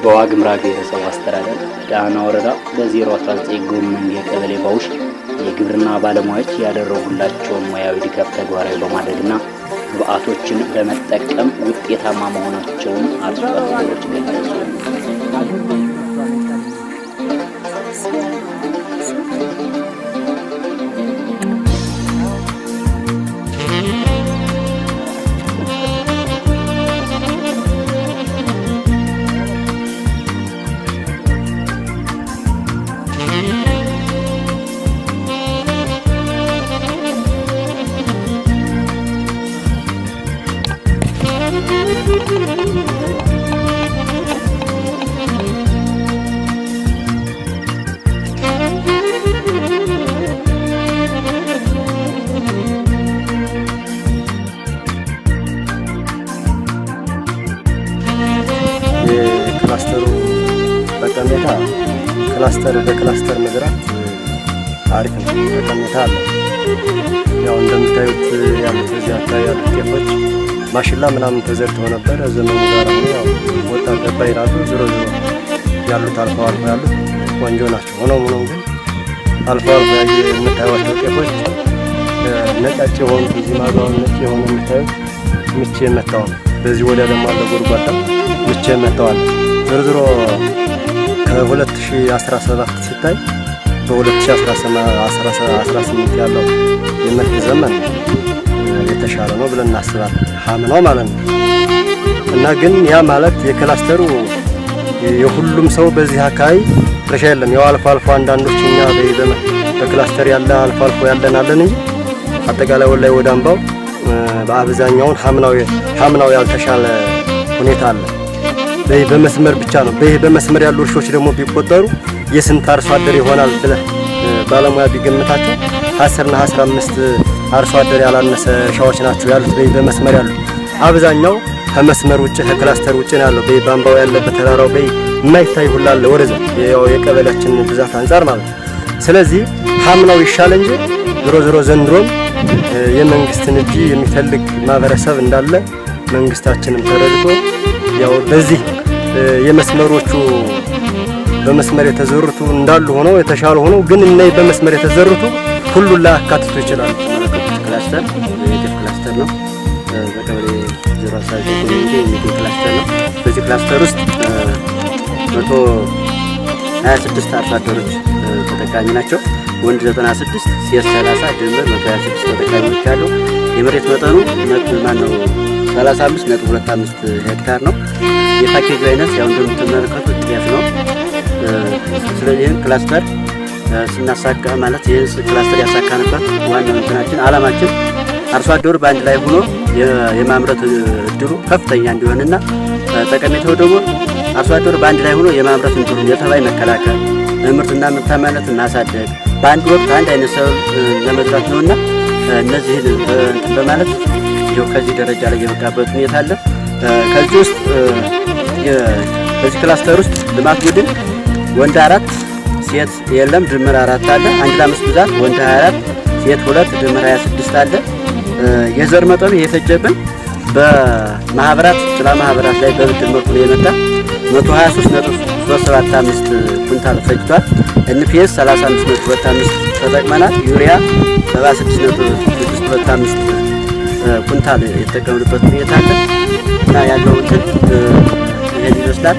በዋግምራ ብሔረሰብ አስተዳደር ዳና ወረዳ በ019 ጎመንጌ ቀበሌ ባውሽ የግብርና ባለሙያዎች ያደረጉላቸውን ሙያዊ ድጋፍ ተግባራዊ በማድረግና ግብአቶችን በመጠቀም ውጤታማ መሆናቸውን አርሶ አደሮች ገለጹ። ክላስተሩ ጠቀሜታ በክላስተር መዝራት አሪፍ ነው። ጠቀሜታ አለው። ያው እንደምታዩት ያሉት እዚህ አካባቢ ያሉት ጤፎች ማሽላ ምናምን ተዘርተው ነበር። ዘመኑ ጋር አሁን ያው ወጣ ገባ ይላሉ። ዞሮ ያሉት አልፎ ያሉት ቆንጆ ናቸው። ሆኖም ግን አልፎ የምታዩዋቸው ጤፎች ነጫጭ የሆኑ እዚህ ማዛውን ነጭ የሆኑ የምታዩት ምቼ መታው። በዚህ ወዲያ ደግሞ አለ ጎድጓዳ ምቼ መታዋል። ዝርዝሮ ከ2017 ሲታይ በ2018 ያለው የምርት ዘመን የተሻለ ነው ብለን እናስባለን። ሀምናው ማለት ነው። እና ግን ያ ማለት የክላስተሩ የሁሉም ሰው በዚህ አካባቢ እርሻ የለም። ያው አልፎ አንዳንዶች እኛ በክላስተር ያለ አልፎ ያለናለን እንጂ አጠቃላይ ወላይ ወደ አምባው በአብዛኛውን ሀምናው ያልተሻለ ሁኔታ አለ። በመስመር ብቻ ነው። በመስመር ያሉ እርሾች ደግሞ ቢቆጠሩ የስንት አርሶ አደር ይሆናል ብለህ ባለሙያ ቢገምታቸው 10 እና 15 አርሶ አደር ያላነሰ እርሻዎች ናቸው ያሉት በመስመር ያሉ። አብዛኛው ከመስመር ውጭ ከክላስተር ውጭ ነው ያለው። በአምባው ያለበት ተራራው የማይታይ ሁላ አለ ወደዛ ያው የቀበሌያችን ብዛት አንፃር ማለት ነው። ስለዚህ ሀምናው ይሻል እንጂ ዞሮ ዘንድሮም የመንግስትን እጅ የሚፈልግ ማህበረሰብ እንዳለ መንግስታችንም ተረድቶ ያው በዚህ የመስመሮቹ በመስመር የተዘሩቱ እንዳሉ ሆነው የተሻሉ ሆነው ግን እነዚህ በመስመር የተዘሩቱ ሁሉን ላይ አካትቶ ይችላል። ክላስተር የጤፍ ክላስተር ነው። በቀበሌ 019 ኮሚኒቲ የሚገኝ ክላስተር ነው። በዚህ ክላስተር ውስጥ 126 አርሶ አደሮች ተጠቃሚ ናቸው። ወንድ 96 ሴት 30 ድምር 126 ተጠቃሚዎች አሉ። የመሬት መጠኑ 35.25 ሄክታር ነው። የፓኬጁ አይነት ያው እንደምትመለከቱት ጤፍ ነው። ስለዚህ ይህን ክላስተር ስናሳካ ማለት ይህን ክላስተር ያሳካንበት ዋናው እንትናችን አላማችን አርሶ አደሩ በአንድ ላይ ሆኖ የማምረት እድሉ ከፍተኛ እንዲሆንና ጠቀሜታው ደግሞ አርሶ አደሩ በአንድ ላይ ሆኖ የማምረት እንትኑን የተባይ መከላከል ምርትና ምርታማነትን ማሳደግ በአንድ ወቅት አንድ አይነት ሰብል ለመዝራት ነውና እነዚህን በማለት ይኸው ከዚህ ደረጃ ላይ የመጣበት ሁኔታ አለ። ከዚህ ውስጥ በዚህ ክላስተር ውስጥ ልማት ቡድን ወንድ 4 ሴት የለም ድምር 4 አለ። 1 ለ5 ብዛት ወንድ 24 ሴት 2 ድምር 26 አለ። የዘር መጠኑ የተጀበን በማህበራት ስለ ማህበራት ላይ በብድር መልኩ ነው የመጣ 123.375 ኩንታል ፈጅቷል። ኤንፒኤስ 35.25 ተጠቅመናል። ዩሪያ 76.625 ኩንታል የተጠቀምንበት ሁኔታ አለ እና ያለው እንትን ይሄን ይመስላል።